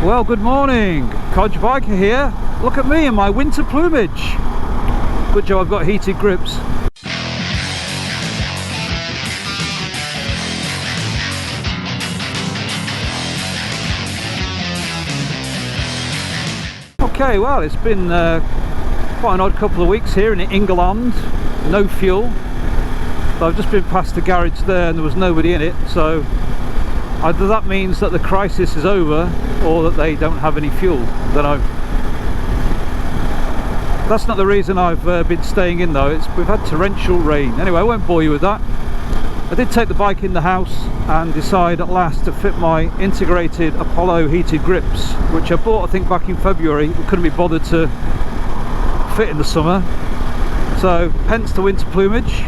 Well, good morning, Codger Biker here. Look at me in my winter plumage. Good job I've got heated grips. Okay, well, it's been quite an odd couple of weeks here in England. No fuel. So I've just been past the garage there and there was nobody in it, so either that means that the crisis is over or that they don't have any fuel. Don't know. That's not the reason I've been staying in though. We've had torrential rain. Anyway, I won't bore you with that. I did take the bike in the house and decide at last to fit my integrated Apollo heated grips, which I bought I think back in February. We couldn't be bothered to fit in the summer, so hence the winter plumage.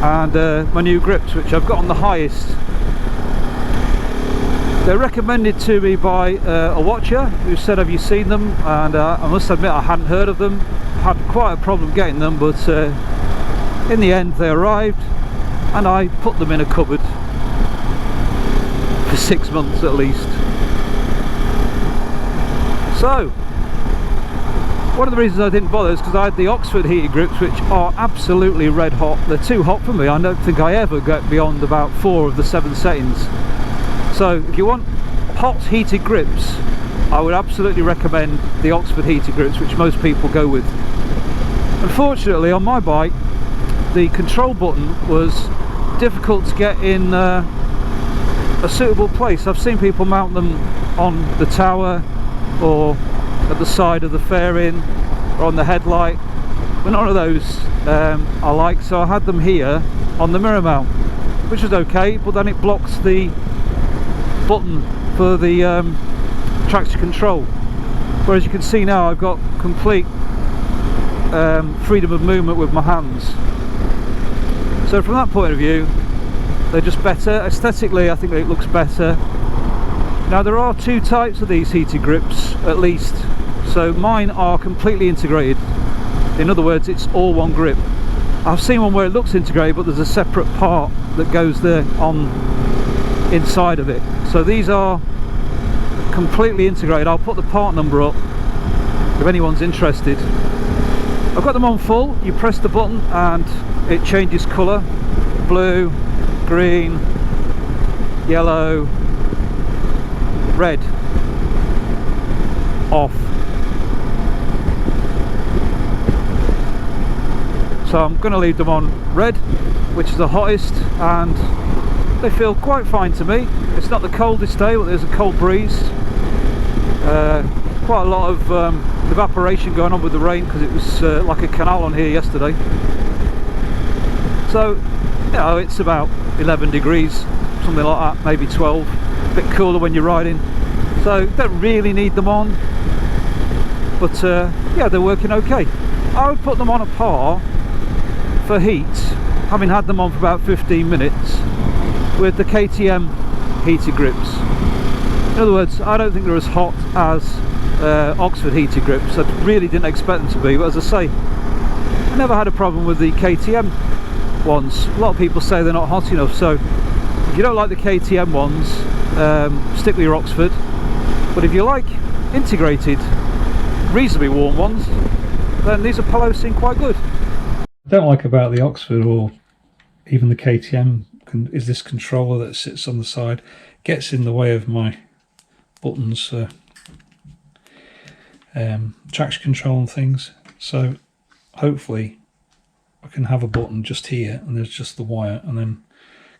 And my new grips, which I've got on the highest. They're recommended to me by a watcher who said, have you seen them? And I must admit I hadn't heard of them. Had quite a problem getting them, but in the end they arrived and I put them in a cupboard for 6 months at least. So one of the reasons I didn't bother is because I had the Oxford heated grips, which are absolutely red hot. They're too hot for me. I don't think I ever get beyond about 4 of the 7 settings. So if you want hot heated grips, I would absolutely recommend the Oxford heated grips, which most people go with. Unfortunately on my bike the control button was difficult to get in a suitable place. I've seen people mount them on the tower or at the side of the fairing or on the headlight, but none of those I like, so I had them here on the mirror mount, which is okay, but then it blocks the button for the traction control, whereas you can see now I've got complete freedom of movement with my hands. So from that point of view they're just better. Aesthetically I think it looks better. Now there are 2 types of these heated grips at least, so mine are completely integrated. In other words, it's all one grip. I've seen one where it looks integrated but there's a separate part that goes there on inside of it. So these are completely integrated. I'll put the part number up if anyone's interested. I've got them on full. You press the button and it changes colour: blue, green, yellow, red, off. So I'm going to leave them on red, which is the hottest, and they feel quite fine to me. It's not the coldest day, but there's a cold breeze. Quite a lot of evaporation going on with the rain because it was like a canal on here yesterday. So, you know, it's about 11 degrees, something like that, maybe 12. A bit cooler when you're riding. So, don't really need them on. But yeah, they're working okay. I would put them on a par for heat, having had them on for about 15 minutes, with the KTM heated grips. In other words, I don't think they're as hot as Oxford heated grips. I really didn't expect them to be, but as I say, I never had a problem with the KTM ones. A lot of people say they're not hot enough, so if you don't like the KTM ones, stick with your Oxford. But if you like integrated, reasonably warm ones, then these Apollos seem quite good. I don't like about the Oxford or even the KTM is this controller that sits on the side, gets in the way of my buttons, traction control and things. So hopefully I can have a button just here and there's just the wire, and then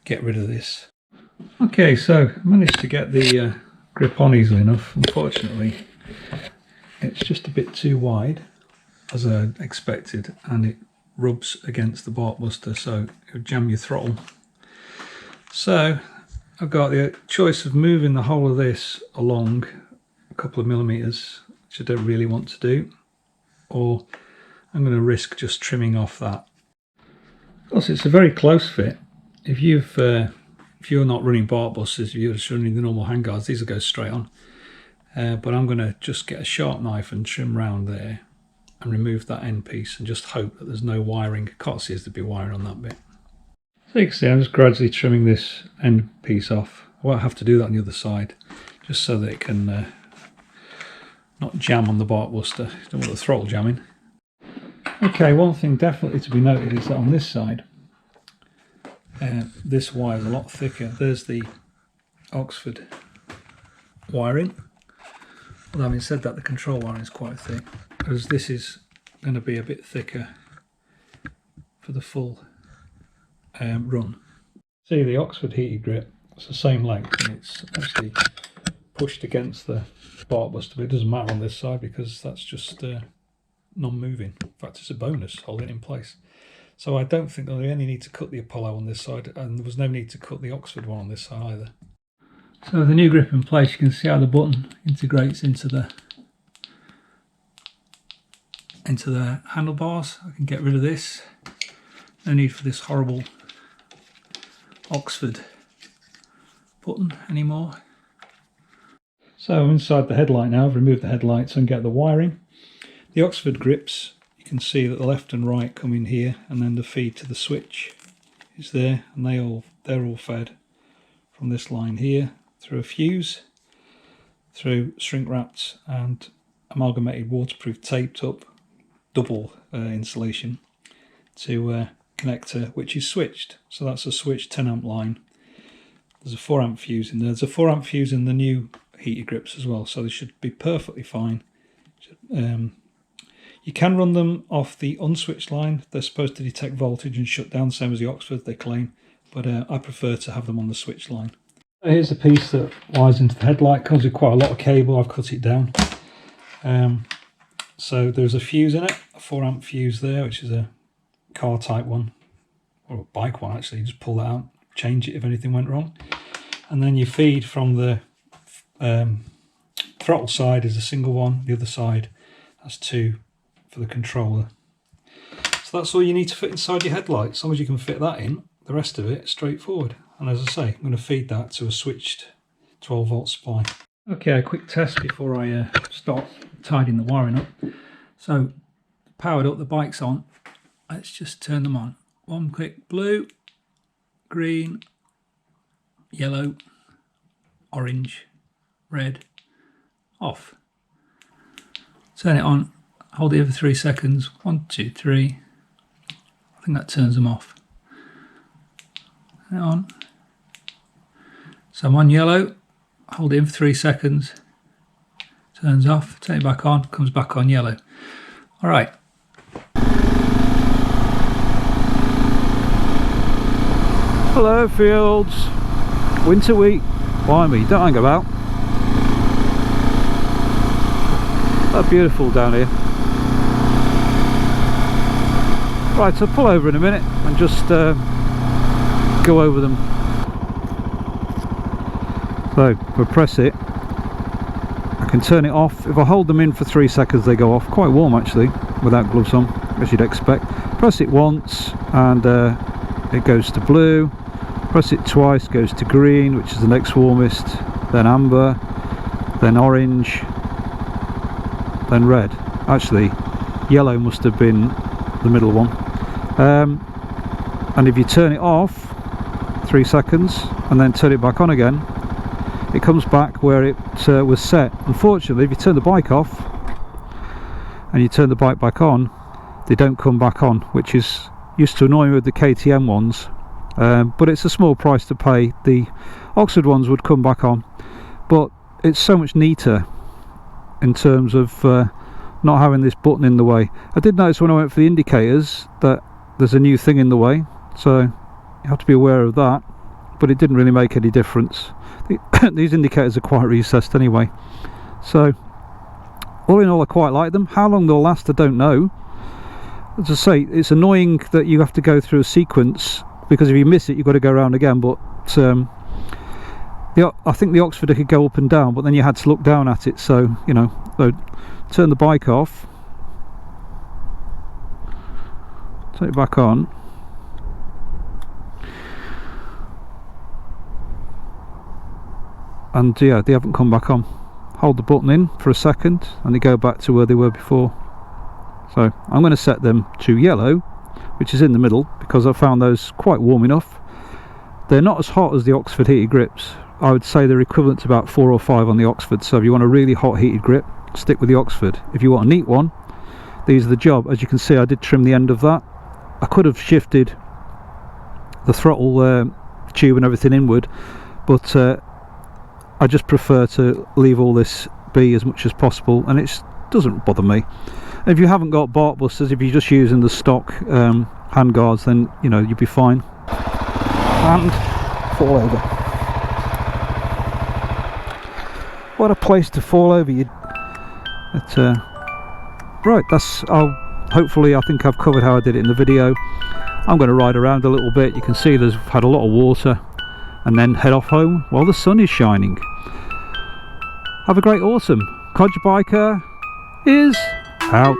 get rid of this. Okay, so I managed to get the grip on easily enough. Unfortunately it's just a bit too wide, as I expected, and it rubs against the bark buster, so it would jam your throttle. So I've got the choice of moving the whole of this along a couple of millimeters, which I don't really want to do, or I'm going to risk just trimming off that. Of course, it's a very close fit. If you're not running bark busters, if you're just running the normal handguards, these will go straight on. But I'm going to just get a sharp knife and trim round there and remove that end piece and just hope that there's no wiring. Can't see there's to be wiring on that bit. So you can see I'm just gradually trimming this end piece off. I won't have to do that on the other side. just so that it can not jam on the bark buster. Don't want the throttle jamming. Okay, one thing definitely to be noted is that on this side, this wire is a lot thicker. There's the Oxford wiring. Well, having said that, the control wiring is quite thick, because this is going to be a bit thicker for the full run. See, the Oxford heated grip, it's the same length, and it's actually pushed against the bark buster, but it doesn't matter on this side because that's just non-moving. In fact, it's a bonus holding it in place. So I don't think that we only need to cut the Apollo on this side, and there was no need to cut the Oxford one on this side either. So with the new grip in place, you can see how the button integrates into the handlebars. I can get rid of this. No need for this horrible Oxford button anymore. So I'm inside the headlight now. I've removed the headlights and get the wiring. The Oxford grips, you can see that the left and right come in here, and then the feed to the switch is there, and they're all fed from this line here through a fuse, through shrink wrapped and amalgamated waterproof taped up double insulation to a connector which is switched. So that's a switched 10 amp line. There's a 4 amp fuse in there. There's a 4 amp fuse in the new heated grips as well, so they should be perfectly fine. You can run them off the unswitched line. They're supposed to detect voltage and shut down, same as the Oxford, they claim, but I prefer to have them on the switch line. Here's a piece that wires into the headlight. Comes with quite a lot of cable. I've cut it down. So there's a fuse in it, a 4 amp fuse there, which is a car type one, or a bike one actually. You just pull that out, change it if anything went wrong. And then you feed from the throttle side is a single one, the other side has 2 for the controller. So that's all you need to fit inside your headlight. As long as you can fit that in, the rest of it is straightforward. And as I say, I'm going to feed that to a switched 12 volt supply. Okay, a quick test before I start tidying the wiring up. So, powered up, the bike's on. Let's just turn them on. One quick: blue, green, yellow, orange, red, off. Turn it on, hold it for 3 seconds. 1, 2, 3. I think that turns them off. Turn it on. So I'm on yellow, hold it in for 3 seconds, turns off, turn it back on, comes back on yellow. All right. Hello fields, winter week, blimey, don't hang about. That's beautiful down here. Right, so pull over in a minute and just go over them. So if I press it, I can turn it off. If I hold them in for 3 seconds, they go off. Quite warm actually, without gloves on, as you'd expect. Press it once and it goes to blue. Press it twice, goes to green, which is the next warmest, then amber, then orange, then red. Actually, yellow must have been the middle one. And if you turn it off 3 seconds and then turn it back on again, it comes back where it was set. Unfortunately, if you turn the bike off and you turn the bike back on, they don't come back on, which is used to annoy me with the KTM ones, but it's a small price to pay. The Oxford ones would come back on, but it's so much neater in terms of not having this button in the way. I did notice when I went for the indicators that there's a new thing in the way, so you have to be aware of that, but it didn't really make any difference. These indicators are quite recessed anyway. So all in all, I quite like them. How long they'll last, I don't know. As I say, it's annoying that you have to go through a sequence, because if you miss it you've got to go around again, but I think the Oxford could go up and down, but then you had to look down at it, so you know. So turn the bike off, turn it back on, and yeah, they haven't come back on. Hold the button in for a second and they go back to where they were before. So I'm going to set them to yellow, which is in the middle, because I found those quite warm enough. They're not as hot as the Oxford heated grips, I would say they're equivalent to about 4 or 5 on the Oxford. So if you want a really hot heated grip, stick with the Oxford. If you want a neat one, these are the job. As you can see, I did trim the end of that. I could have shifted the throttle tube and everything inward, but I just prefer to leave all this be as much as possible, and it doesn't bother me. And if you haven't got bark busters, if you're just using the stock hand guards, then you know you'll be fine. And fall over. What a place to fall over. Right, that's hopefully I think I've covered how I did it in the video. I'm going to ride around a little bit. You can see there's had a lot of water, and then head off home while the sun is shining. Have a great autumn. Codger Biker is out.